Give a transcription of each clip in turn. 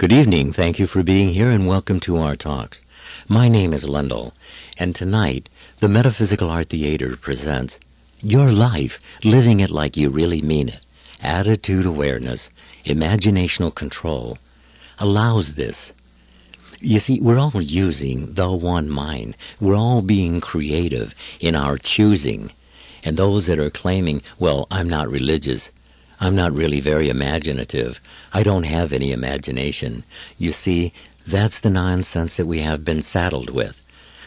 Good evening. Thank you for being here and welcome to our talks. My name is Lindell, and tonight the Metaphysical Art Theater presents Your Life, Living It Like You Really Mean It. Attitude awareness, imaginational control allows this. You see, we're all using the one mind. We're all being creative in our choosing. And those that are claiming, well, I'm not religious, I'm not really very imaginative, I don't have any imagination. You see, that's the nonsense that we have been saddled with.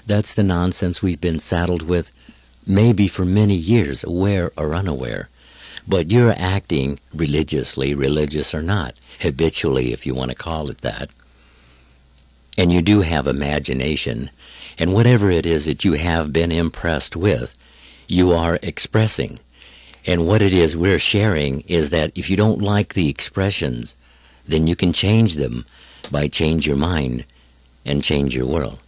That's the nonsense we've been saddled with maybe for many years, aware or unaware. But you're acting religiously, religious or not, habitually if you want to call it that. And you do have imagination, and whatever it is that you have been impressed with, you are expressing. And what it is we're sharing is that if you don't like the expressions, then you can change them by change your mind and change your world.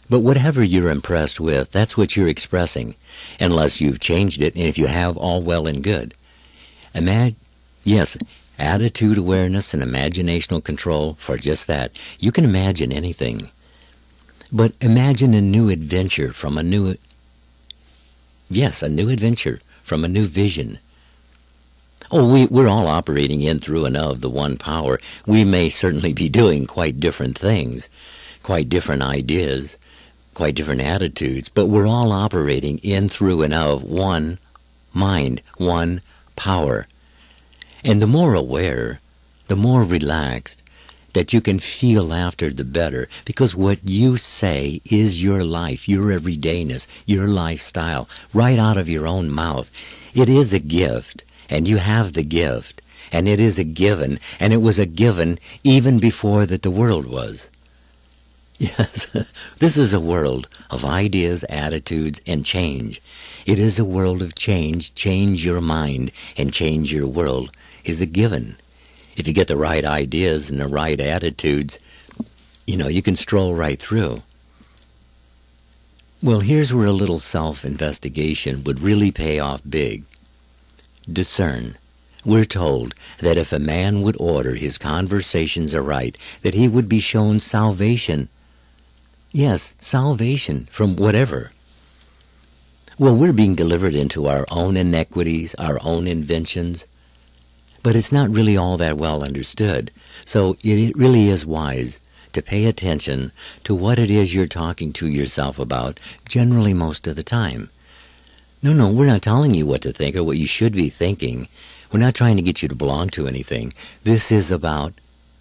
But whatever you're impressed with, that's what you're expressing, unless you've changed it, and if you have, all well and good. Yes, attitude awareness and imaginational control for just that. You can imagine anything. But imagine a new adventure from a new adventure from a new vision. Oh, we're all operating in, through, and of the one power. We may certainly be doing quite different things, quite different ideas, quite different attitudes, but we're all operating in, through, and of one mind, one power. And the more aware, the more relaxed that you can feel after, the better, because what you say is your life, your everydayness, your lifestyle, right out of your own mouth. It is a gift, and you have the gift, and it is a given, and it was a given even before that the world was. Yes, this is a world of ideas, attitudes, and change. It is a world of change. Change your mind and change your world is a given. If you get the right ideas and the right attitudes, you can stroll right through. Well, here's where a little self-investigation would really pay off big. Discern. We're told that if a man would order his conversations aright, that he would be shown salvation. Yes, salvation from whatever. Well, we're being delivered into our own inequities, our own inventions, but it's not really all that well understood. So it really is wise to pay attention to what it is you're talking to yourself about, generally most of the time. No, we're not telling you what to think or what you should be thinking. We're not trying to get you to belong to anything. This is about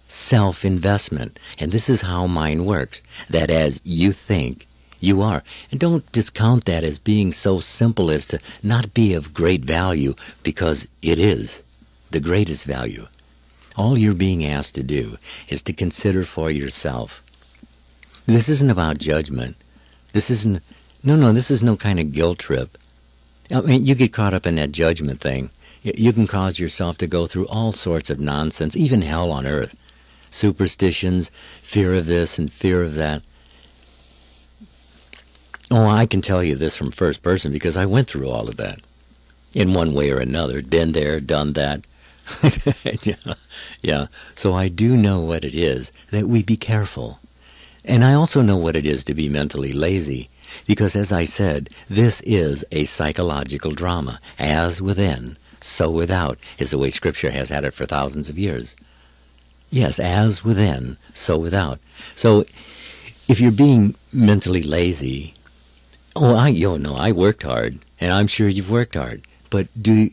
self-investment, and this is how mind works, that as you think, you are. And don't discount that as being so simple as to not be of great value, because it is the greatest value. All you're being asked to do is to consider for yourself. This isn't about judgment. This is no kind of guilt trip. I mean, you get caught up in that judgment thing. You can cause yourself to go through all sorts of nonsense, even hell on earth. Superstitions, fear of this and fear of that. Oh, I can tell you this from first person because I went through all of that. In one way or another. Been there, done that. Yeah. So I do know what it is that we be careful. And I also know what it is to be mentally lazy. Because as I said, this is a psychological drama. As within, so without, is the way Scripture has had it for thousands of years. Yes, as within, so without. So if you're being mentally lazy, I worked hard, and I'm sure you've worked hard. But do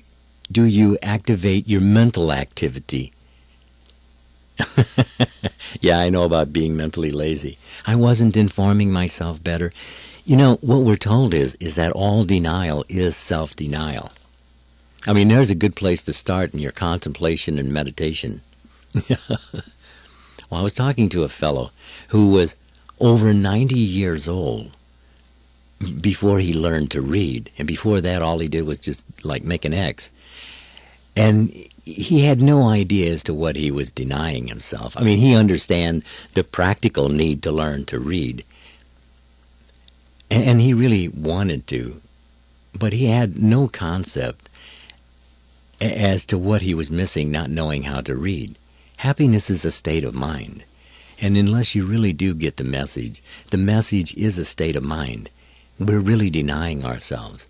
you activate your mental activity? Yeah, I know about being mentally lazy. I wasn't informing myself better. What we're told is that all denial is self-denial. I mean, there's a good place to start in your contemplation and meditation. Well, I was talking to a fellow who was over 90 years old before he learned to read. And before that, all he did was just, make an X. And he had no idea as to what he was denying himself. I mean, he understand the practical need to learn to read. And he really wanted to. But he had no concept as to what he was missing, not knowing how to read. Happiness is a state of mind. And unless you really do get the message is a state of mind. We're really denying ourselves.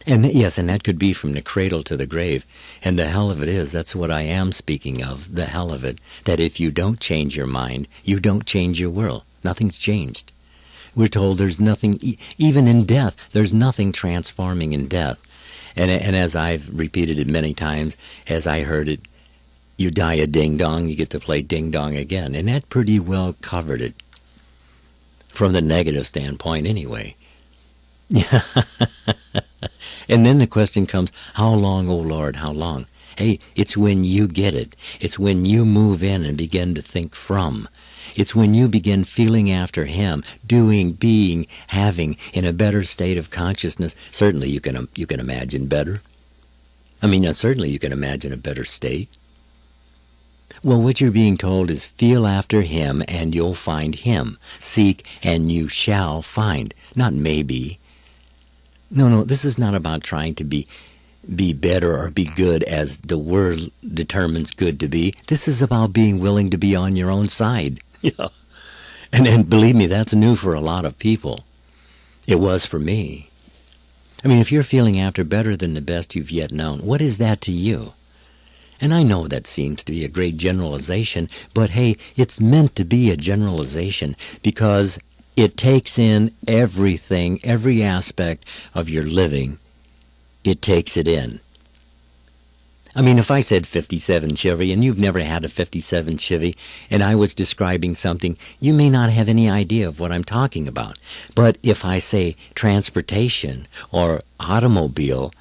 And yes, and that could be from the cradle to the grave. And the hell of it is, that's what I am speaking of, the hell of it, that if you don't change your mind, you don't change your world. Nothing's changed. We're told there's nothing, even in death, there's nothing transforming in death. And as I've repeated it many times, as I heard it, you die a ding-dong, you get to play ding-dong again. And that pretty well covered it. From the negative standpoint, anyway. And then the question comes, how long, oh Lord, how long? Hey, it's when you get it. It's when you move in and begin to think from. It's when you begin feeling after Him, doing, being, having, in a better state of consciousness. Certainly you can imagine better. I mean, certainly you can imagine a better state. Well, what you're being told is feel after Him and you'll find Him. Seek and you shall find. Not maybe. No, this is not about trying to be better or be good as the world determines good to be. This is about being willing to be on your own side. Yeah. And believe me, that's new for a lot of people. It was for me. I mean, if you're feeling after better than the best you've yet known, what is that to you? And I know that seems to be a great generalization, but hey, it's meant to be a generalization because it takes in everything, every aspect of your living. It takes it in. I mean, if I said 57 Chevy and you've never had a 57 Chevy and I was describing something, you may not have any idea of what I'm talking about. But if I say transportation or automobile,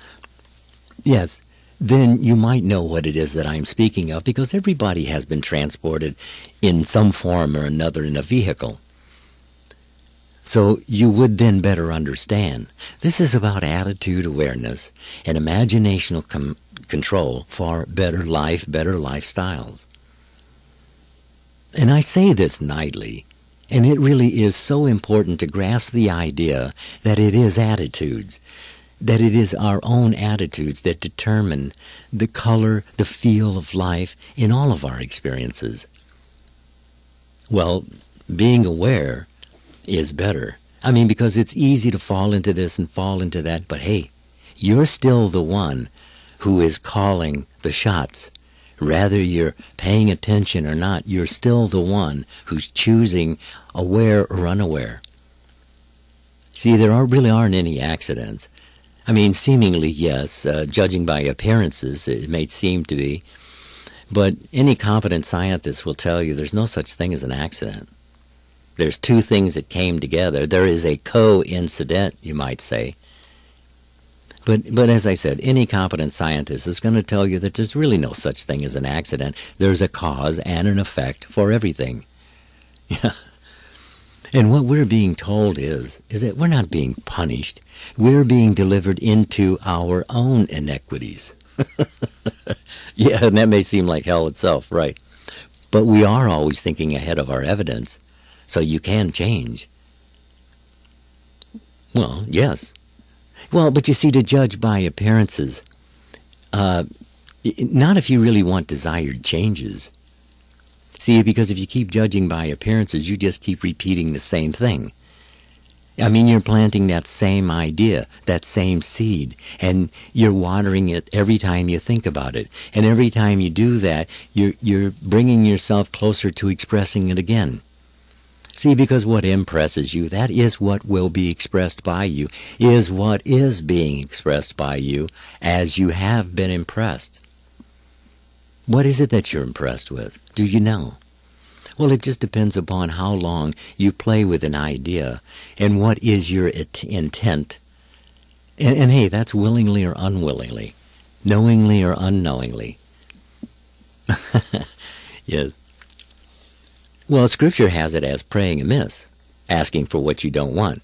yes, then you might know what it is that I'm speaking of because everybody has been transported in some form or another in a vehicle. So you would then better understand. This is about attitude awareness and imaginational control for better life, better lifestyles. And I say this nightly, and it really is so important to grasp the idea that it is attitudes, that it is our own attitudes that determine the color, the feel of life in all of our experiences. Well, being aware is better. I mean, because it's easy to fall into this and fall into that, but hey, you're still the one who is calling the shots. Rather you're paying attention or not, you're still the one who's choosing aware or unaware. See, there really aren't any accidents. I mean, seemingly, yes, judging by appearances, it may seem to be, but any competent scientist will tell you there's no such thing as an accident. There's two things that came together. There is a coincident, you might say. But as I said, any competent scientist is going to tell you that there's really no such thing as an accident. There's a cause and an effect for everything. Yeah. And what we're being told is that we're not being punished. We're being delivered into our own inequities. Yeah, and that may seem like hell itself, right? But we are always thinking ahead of our evidence. So you can change. Well, yes. Well, but you see, to judge by appearances, not if you really want desired changes. See, because if you keep judging by appearances, you just keep repeating the same thing. I mean, you're planting that same idea, that same seed, and you're watering it every time you think about it. And every time you do that, you're bringing yourself closer to expressing it again. See, because what impresses you, that is what will be expressed by you, is what is being expressed by you as you have been impressed. What is it that you're impressed with? Do you know? Well, it just depends upon how long you play with an idea and what is your intent. And hey, that's willingly or unwillingly, knowingly or unknowingly. Yes. Well, Scripture has it as praying amiss, asking for what you don't want.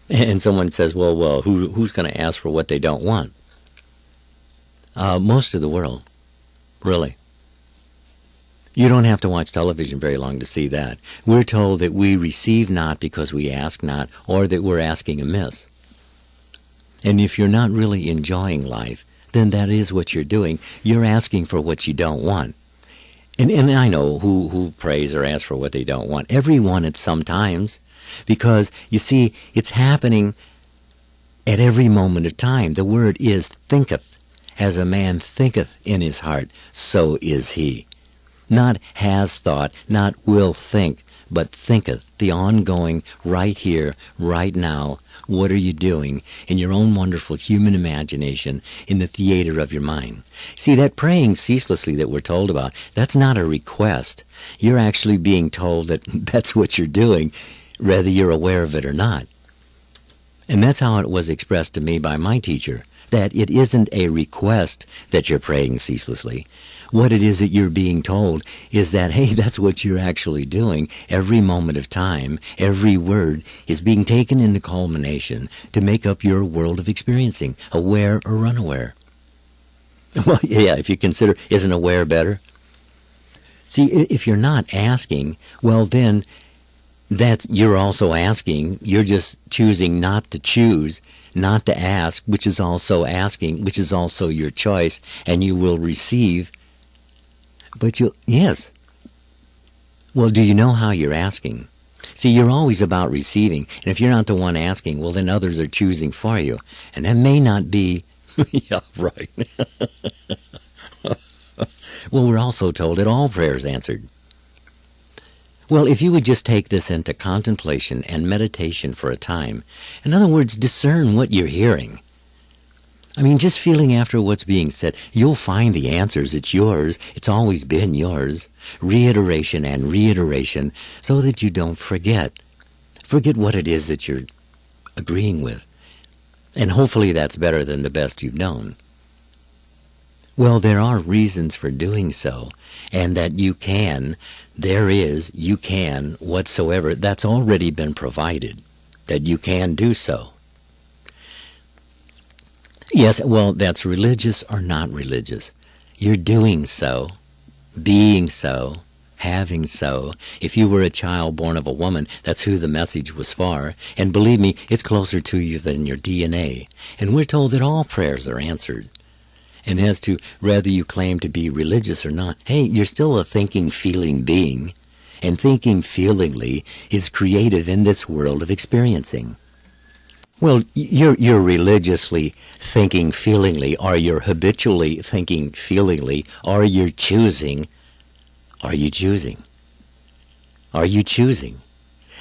And someone says, well, who's going to ask for what they don't want? Most of the world, really. You don't have to watch television very long to see that. We're told that we receive not because we ask not, or that we're asking amiss. And if you're not really enjoying life, then that is what you're doing. You're asking for what you don't want. And I know who prays or asks for what they don't want. Everyone at some times. Because, you see, it's happening at every moment of time. The word is thinketh. As a man thinketh in his heart, so is he. Not has thought, not will think, but thinketh. The ongoing, right here, right now. What are you doing in your own wonderful human imagination in the theater of your mind? See, that praying ceaselessly that we're told about, that's not a request. You're actually being told that that's what you're doing, whether you're aware of it or not. And that's how it was expressed to me by my teacher, that it isn't a request that you're praying ceaselessly. What it is that you're being told is that, hey, that's what you're actually doing. Every moment of time, every word is being taken into culmination to make up your world of experiencing, aware or unaware. Well, yeah, if you consider, isn't aware better? See, if you're not asking, well then, you're also asking. You're just choosing not to choose, not to ask, which is also asking, which is also your choice, and you will receive. But yes. Well, do you know how you're asking? See, you're always about receiving, and if you're not the one asking, well, then others are choosing for you, and that may not be. Yeah, right. Well, we're also told that all prayers answered. Well, if you would just take this into contemplation and meditation for a time, in other words, discern what you're hearing. I mean, just feeling after what's being said, you'll find the answers. It's yours. It's always been yours. Reiteration and reiteration so that you don't forget. Forget what it is that you're agreeing with. And hopefully that's better than the best you've known. Well, there are reasons for doing so, and that you can, whatsoever, that's already been provided, that you can do so. Yes, well, that's religious or not religious. You're doing so, being so, having so. If you were a child born of a woman, that's who the message was for. And believe me, it's closer to you than your DNA. And we're told that all prayers are answered. And as to whether you claim to be religious or not, hey, you're still a thinking, feeling being. And thinking feelingly is creative in this world of experiencing. Well, you're religiously thinking feelingly, or you're habitually thinking feelingly, or you're choosing. Are you choosing? Are you choosing?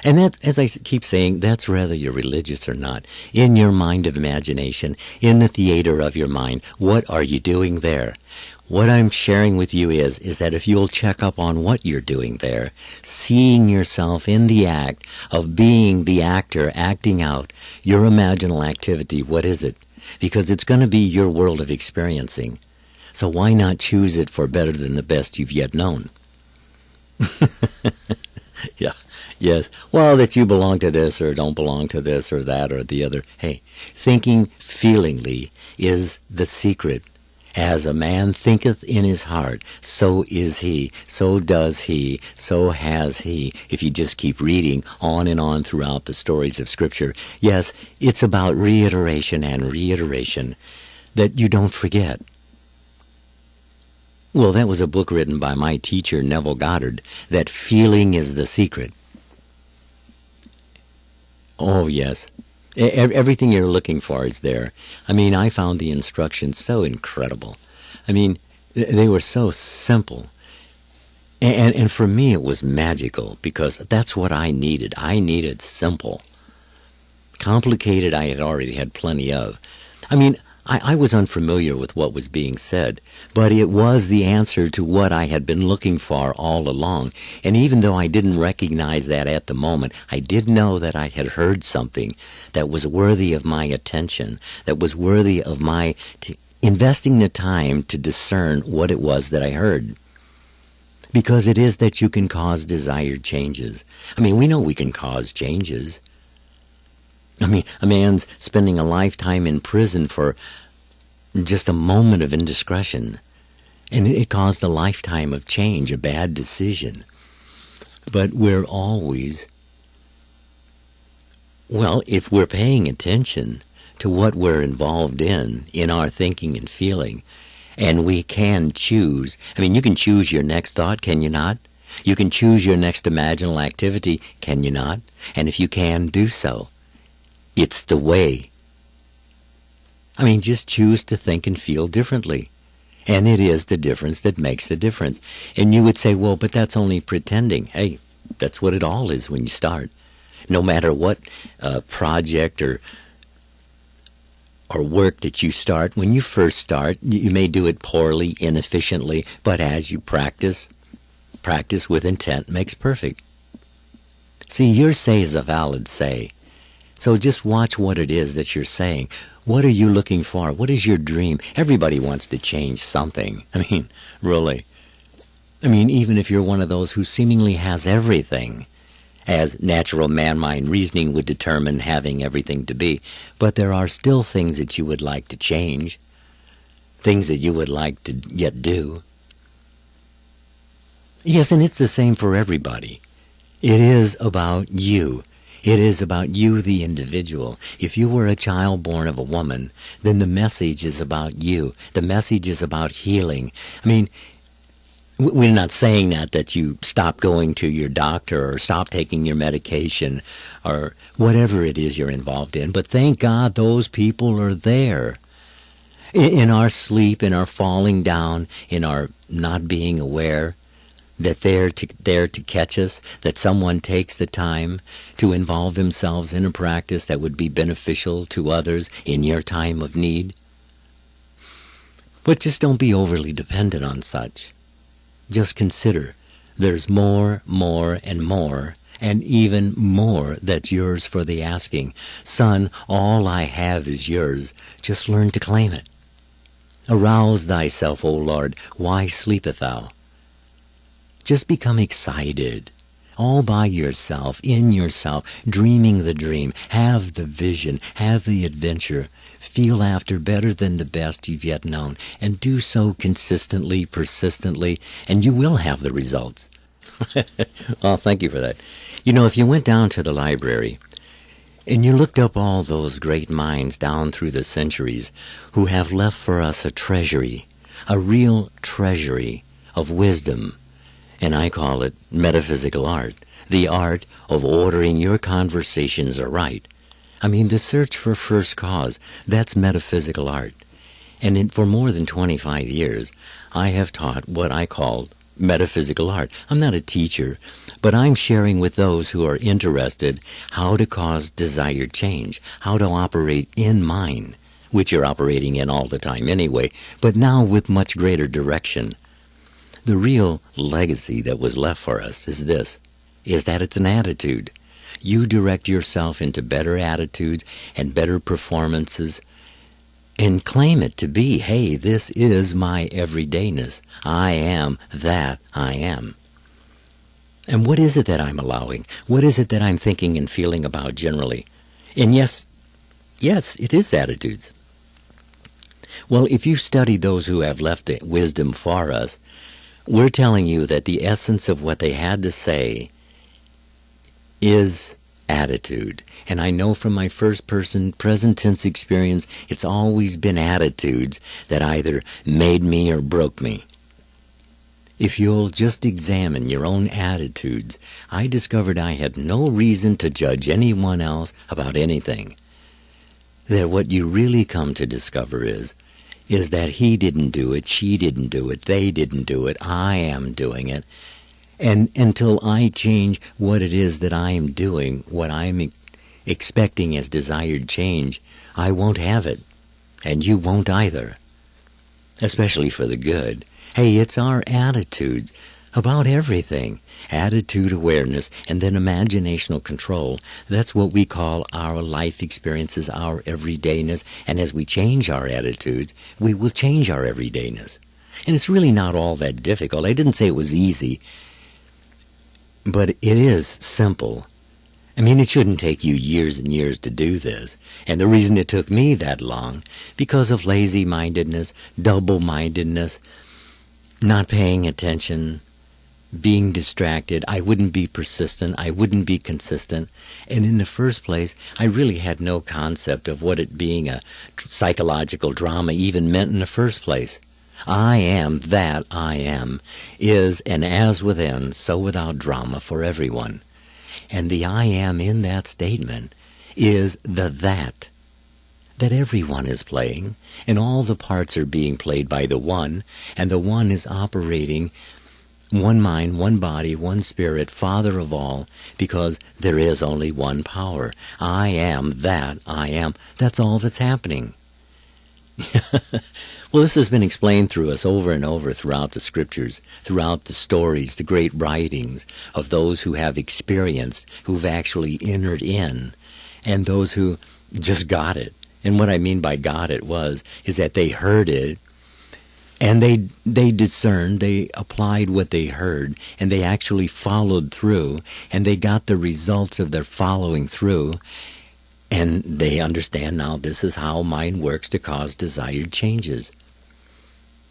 And that, as I keep saying, that's whether you're religious or not. In your mind of imagination, in the theater of your mind, what are you doing there? What I'm sharing with you is that if you'll check up on what you're doing there, seeing yourself in the act of being the actor, acting out your imaginal activity, what is it? Because it's going to be your world of experiencing. So why not choose it for better than the best you've yet known? Yeah. Yes. Well, that you belong to this or don't belong to this or that or the other. Hey, thinking feelingly is the secret. As a man thinketh in his heart, so is he, so does he, so has he. If you just keep reading on and on throughout the stories of Scripture, yes, it's about reiteration and reiteration that you don't forget. Well, that was a book written by my teacher, Neville Goddard, that feeling is the secret. Oh, yes. Everything you're looking for is there. I mean, I found the instructions so incredible. I mean, they were so simple. And for me, it was magical, because that's what I needed. I needed simple. Complicated, I had already had plenty of. I mean, I was unfamiliar with what was being said, but it was the answer to what I had been looking for all along. And even though I didn't recognize that at the moment, I did know that I had heard something that was worthy of my attention, that was worthy of my investing the time to discern what it was that I heard. Because it is that you can cause desired changes. I mean, we know we can cause changes. I mean, a man's spending a lifetime in prison for just a moment of indiscretion. And it caused a lifetime of change, a bad decision. But we're always, well, if we're paying attention to what we're involved in our thinking and feeling, And we can choose. I mean, you can choose your next thought, can you not? You can choose your next imaginal activity, can you not? And if you can, do so. It's the way. I mean, just choose to think and feel differently. And it is the difference that makes the difference. And you would say, well, but that's only pretending. Hey, that's what it all is when you start. No matter what project or work that you start, when you first start, you may do it poorly, inefficiently, but as you practice with intent makes perfect. See, your say is a valid say. So just watch what it is that you're saying. What are you looking for? What is your dream? Everybody wants to change something. I mean, really. I mean, even if you're one of those who seemingly has everything, as natural man-mind reasoning would determine having everything to be, but there are still things that you would like to change, things that you would like to yet do. Yes, and it's the same for everybody. It is about you. It is about you, the individual. If you were a child born of a woman, then the message is about you. The message is about healing. I mean, we're not saying that you stop going to your doctor or stop taking your medication or whatever it is you're involved in, but thank God those people are there. In our sleep, in our falling down, in our not being aware, that they're there to catch us, that someone takes the time to involve themselves in a practice that would be beneficial to others in your time of need. But just don't be overly dependent on such. Just consider there's more, and even more that's yours for the asking. Son, all I have is yours. Just learn to claim it. Arouse thyself, O Lord. Why sleepeth thou? Just become excited, all by yourself, in yourself, dreaming the dream. Have the vision, have the adventure. Feel after better than the best you've yet known, and do so consistently, persistently, and you will have the results. Well, thank you for that. You know, if you went down to the library and you looked up all those great minds down through the centuries who have left for us a treasury, a real treasury of wisdom, and I call it metaphysical art, the art of ordering your conversations aright. I mean, the search for first cause, that's metaphysical art. And for more than 25 years, I have taught what I call metaphysical art. I'm not a teacher, but I'm sharing with those who are interested how to cause desired change, how to operate in mind, which you're operating in all the time anyway, but now with much greater direction. The real legacy that was left for us is this, is that it's an attitude. You direct yourself into better attitudes and better performances and claim it to be, hey, this is my everydayness. I am that I am. And what is it that I'm allowing? What is it that I'm thinking and feeling about generally? And yes, it is attitudes. Well, if you study those who have left wisdom for us, we're telling you that the essence of what they had to say is attitude. And I know from my first-person, present-tense experience, it's always been attitudes that either made me or broke me. If you'll just examine your own attitudes, I discovered I had no reason to judge anyone else about anything. That what you really come to discover is that he didn't do it, she didn't do it, they didn't do it, I am doing it. And until I change what it is that I am doing, what I'm expecting as desired change, I won't have it. And you won't either. Especially for the good. Hey, it's our attitudes about everything. Attitude awareness and then imaginational control. That's what we call our life experiences, our everydayness. And as we change our attitudes, we will change our everydayness. And it's really not all that difficult. I didn't say it was easy. But it is simple. I mean, it shouldn't take you years and years to do this. And the reason it took me that long, because of lazy-mindedness, double-mindedness, not paying attention, being distracted. I wouldn't be persistent. I wouldn't be consistent. And in the first place, I really had no concept of what it being a psychological drama even meant in the first place. I am that I am is an as within, so without drama for everyone. And the I am in that statement is the that everyone is playing, and all the parts are being played by the one, and the one is operating one mind, one body, one spirit, Father of all, because there is only one power. I am that I am. That's all that's happening. Well, this has been explained through us over and over throughout the scriptures, throughout the stories, the great writings of those who have experienced, who've actually entered in, and those who just got it. And what I mean by got it is that they heard it, and they discerned, they applied what they heard, and they actually followed through, and they got the results of their following through, and they understand now this is how mind works to cause desired changes.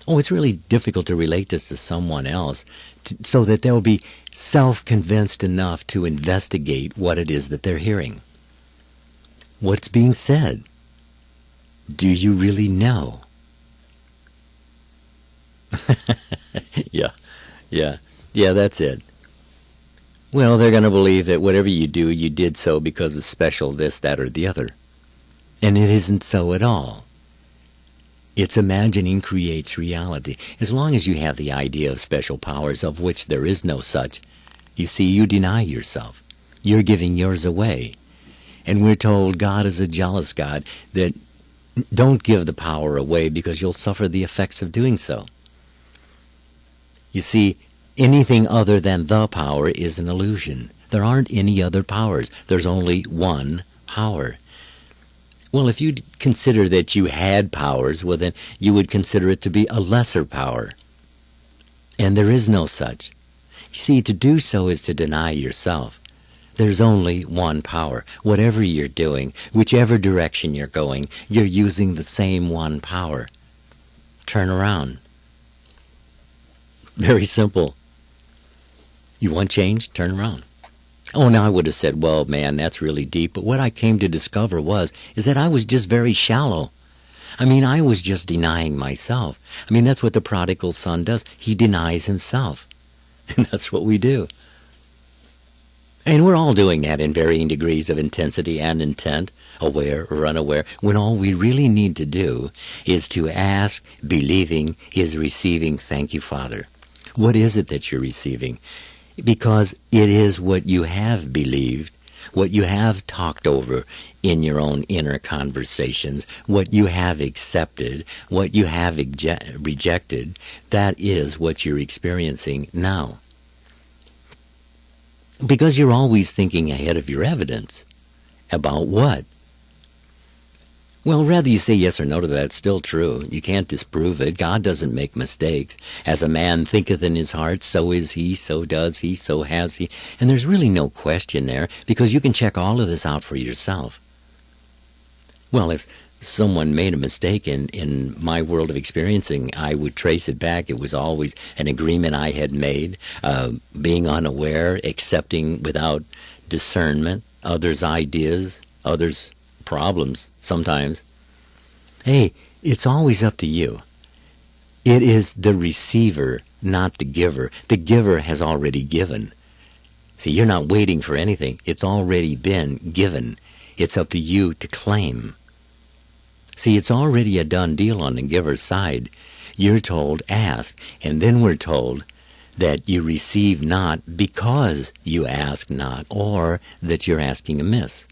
Oh, it's really difficult to relate this to someone else so that they'll be self-convinced enough to investigate what it is that they're hearing. What's being said? Do you really know? Yeah, that's it. Well, they're going to believe that whatever you do, you did so because of special this, that, or the other. And it isn't so at all. It's imagining creates reality. As long as you have the idea of special powers, of which there is no such, you see, you deny yourself. You're giving yours away. And we're told God is a jealous God, that don't give the power away because you'll suffer the effects of doing so. You see, anything other than the power is an illusion. There aren't any other powers. There's only one power. Well, if you consider that you had powers, well, then you would consider it to be a lesser power. And there is no such. You see, to do so is to deny yourself. There's only one power. Whatever you're doing, whichever direction you're going, you're using the same one power. Turn around. Very simple. You want change? Turn around. Oh, now I would have said, well, man, that's really deep. But what I came to discover is that I was just very shallow. I mean, I was just denying myself. I mean, that's what the prodigal son does. He denies himself. And that's what we do. And we're all doing that in varying degrees of intensity and intent, aware or unaware, when all we really need to do is to ask, believing, is receiving, thank you, Father. What is it that you're receiving? Because it is what you have believed, what you have talked over in your own inner conversations, what you have accepted, what you have rejected. That is what you're experiencing now. Because you're always thinking ahead of your evidence. About what? Well, whether you say yes or no to that, it's still true. You can't disprove it. God doesn't make mistakes. As a man thinketh in his heart, so is he, so does he, so has he. And there's really no question there, because you can check all of this out for yourself. Well, if someone made a mistake in my world of experiencing, I would trace it back. It was always an agreement I had made, being unaware, accepting without discernment, others' ideas, others' problems sometimes. Hey, it's always up to you. It is the receiver, not the giver. The giver has already given. See, you're not waiting for anything. It's already been given. It's up to you to claim. See, it's already a done deal on the giver's side. You're told, ask, and then we're told that you receive not because you ask not, or that you're asking amiss.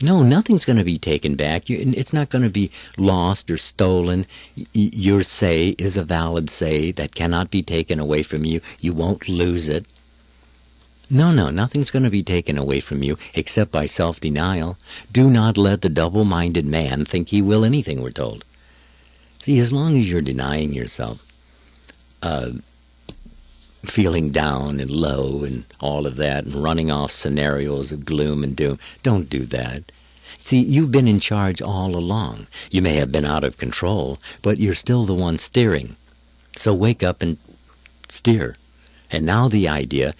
No, nothing's going to be taken back. It's not going to be lost or stolen. Your say is a valid say that cannot be taken away from you. You won't lose it. No, nothing's going to be taken away from you except by self-denial. Do not let the double-minded man think he will anything, we're told. See, as long as you're denying yourself, feeling down and low and all of that, and running off scenarios of gloom and doom, don't do that. See, you've been in charge all along. You may have been out of control, but you're still the one steering. So wake up and steer. And now the idea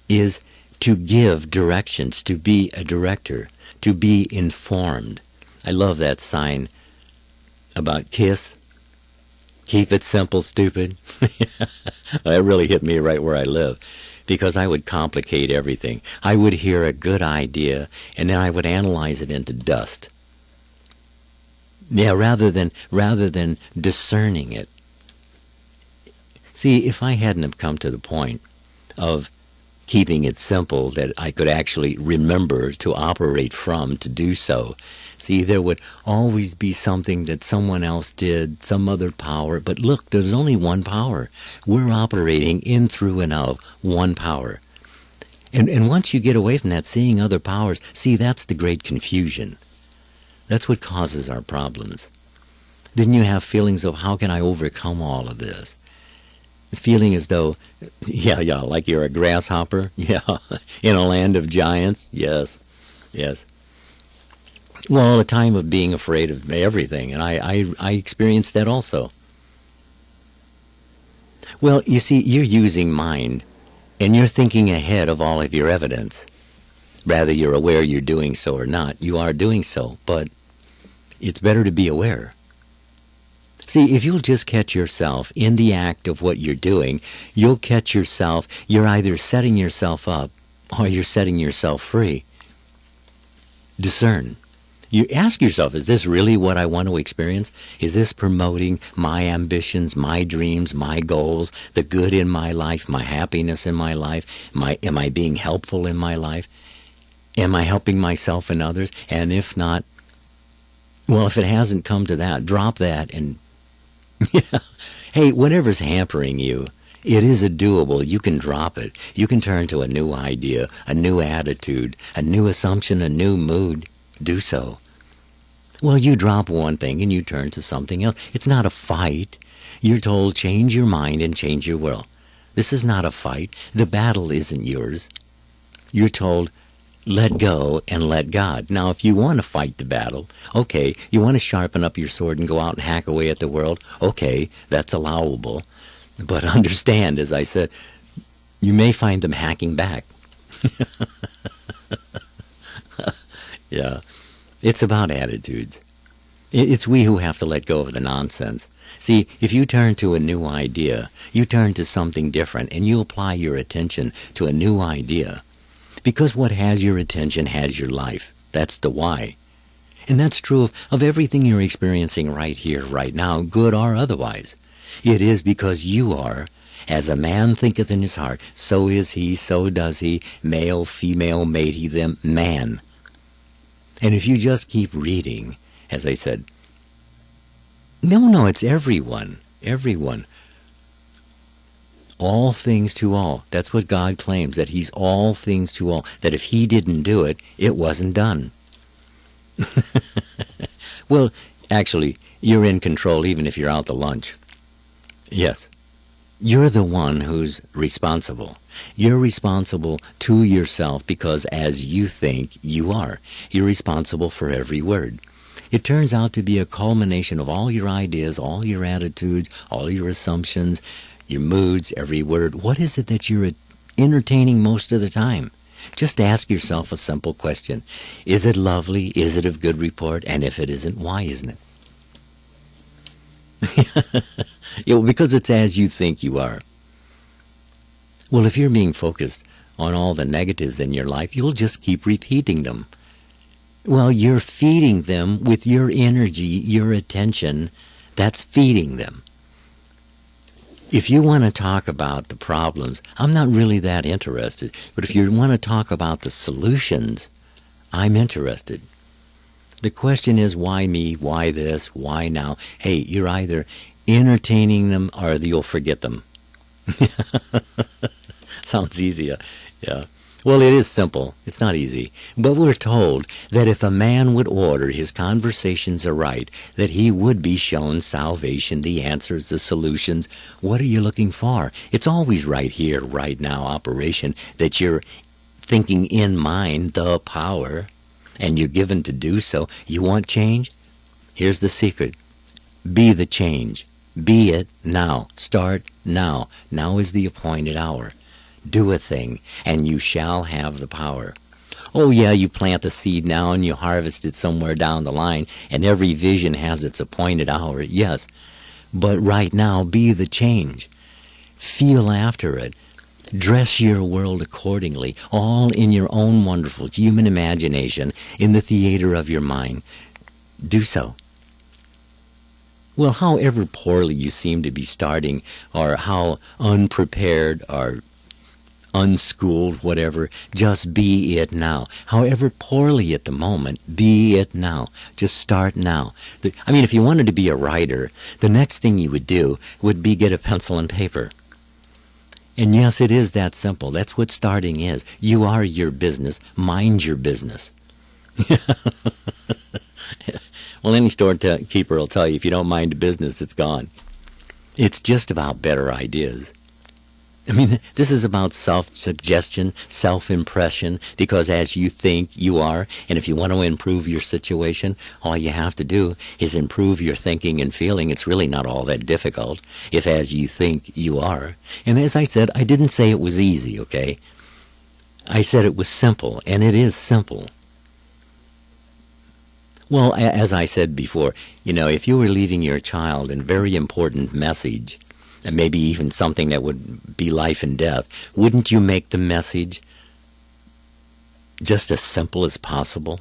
is to give directions, to be a director, to be informed. I love that sign about KISS. Keep it simple, stupid. That really hit me right where I live, because I would complicate everything. I would hear a good idea, and then I would analyze it into dust. Yeah, rather than discerning it. See, if I hadn't have come to the point of keeping it simple that I could actually remember to operate from, to do so, see, there would always be something that someone else did, some other power. But look, there's only one power. We're operating in, through, and of one power. And once you get away from that, seeing other powers, see, that's the great confusion. That's what causes our problems. Then you have feelings of, how can I overcome all of this? It's feeling as though, yeah, like you're a grasshopper, yeah, in a land of giants, yes. Well, a time of being afraid of everything, and I experienced that also. Well, you see, you're using mind, and you're thinking ahead of all of your evidence. Rather you're aware you're doing so or not, you are doing so, but it's better to be aware. See, if you'll just catch yourself in the act of what you're doing, you'll catch yourself. You're either setting yourself up or you're setting yourself free. Discern. You ask yourself, is this really what I want to experience? Is this promoting my ambitions, my dreams, my goals, the good in my life, my happiness in my life? Am I being helpful in my life? Am I helping myself and others? And if not, well, if it hasn't come to that, drop that and yeah. Hey, whatever's hampering you, it is a doable. You can drop it. You can turn to a new idea, a new attitude, a new assumption, a new mood. Do so. Well, you drop one thing and you turn to something else. It's not a fight. You're told, change your mind and change your will. This is not a fight. The battle isn't yours. You're told, let go and let God. Now, if you want to fight the battle, okay, you want to sharpen up your sword and go out and hack away at the world, okay, that's allowable. But understand, as I said, you may find them hacking back. Yeah, it's about attitudes. It's we who have to let go of the nonsense. See, if you turn to a new idea, you turn to something different, and you apply your attention to a new idea, because what has your attention has your life. That's the why. And that's true of everything you're experiencing right here, right now, good or otherwise. It is because you are, as a man thinketh in his heart, so is he, so does he, male, female, made he them, man. And if you just keep reading, as I said, no, it's everyone. All things to all. That's what God claims, that he's all things to all. That if he didn't do it, it wasn't done. Well, actually, you're in control even if you're out to lunch. Yes. You're the one who's responsible. You're responsible to yourself because as you think, you are. You're responsible for every word. It turns out to be a culmination of all your ideas, all your attitudes, all your assumptions, your moods, every word. What is it that you're entertaining most of the time? Just ask yourself a simple question. Is it lovely? Is it of good report? And if it isn't, why isn't it? Because it's as you think you are. Well, if you're being focused on all the negatives in your life, you'll just keep repeating them. Well, you're feeding them with your energy, your attention. That's feeding them. If you want to talk about the problems, I'm not really that interested. But if you want to talk about the solutions, I'm interested. The question is, why me? Why this? Why now? Hey, you're either entertaining them or you'll forget them. Sounds easier. Yeah. Well, it is simple. It's not easy. But we're told that if a man would order his conversations aright, that he would be shown salvation, the answers, the solutions. What are you looking for? It's always right here, right now, operation, that you're thinking in mind the power, and you're given to do so. You want change? Here's the secret. Be the change. Be it now. Start now. Now is the appointed hour. Do a thing, and you shall have the power. Oh yeah, you plant the seed now and you harvest it somewhere down the line, and every vision has its appointed hour, yes. But right now, be the change. Feel after it. Dress your world accordingly, all in your own wonderful human imagination, in the theater of your mind. Do so. Well, however poorly you seem to be starting, or how unprepared or unschooled, whatever, just be it now. However poorly at the moment, be it now. Just start now. If you wanted to be a writer, the next thing you would do would be get a pencil and paper. And yes, it is that simple. That's what starting is. You are your business. Mind your business. Well, any storekeeper will tell you, if you don't mind the business, it's gone. It's just about better ideas. This is about self-suggestion, self-impression, because as you think, you are. And if you want to improve your situation, all you have to do is improve your thinking and feeling. It's really not all that difficult, if as you think, you are. And as I said, I didn't say it was easy, okay? I said it was simple, and it is simple. Well, as I said before, if you were leaving your child a very important message, and maybe even something that would be life and death, wouldn't you make the message just as simple as possible?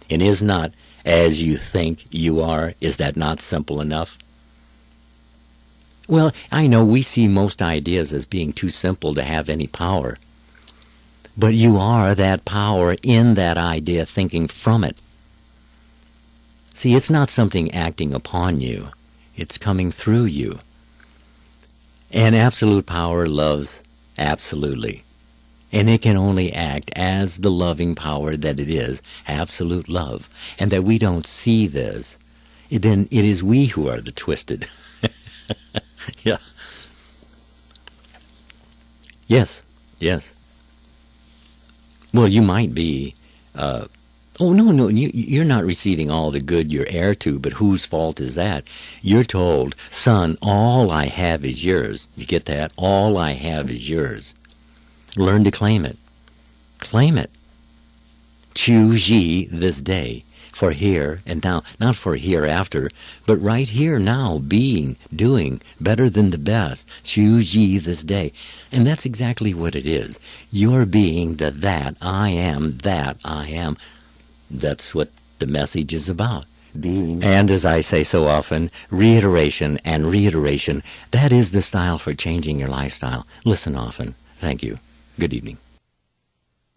And is not, as you think you are, is that not simple enough? Well, I know we see most ideas as being too simple to have any power. But you are that power in that idea, thinking from it. See, it's not something acting upon you. It's coming through you. And absolute power loves absolutely. And it can only act as the loving power that it is, absolute love. And that we don't see this, then it is we who are the twisted. Yeah. Yes. Well, you might be... no, you're not receiving all the good you're heir to, but whose fault is that? You're told, son, all I have is yours. You get that? All I have is yours. Learn to claim it. Claim it. Choose ye this day, for here and now, not for hereafter, but right here now, being, doing, better than the best. Choose ye this day. And that's exactly what it is. You're being that I am, that I am. That's what the message is about. Being. And as I say so often, reiteration and reiteration, that is the style for changing your lifestyle. Listen often. Thank you. Good evening.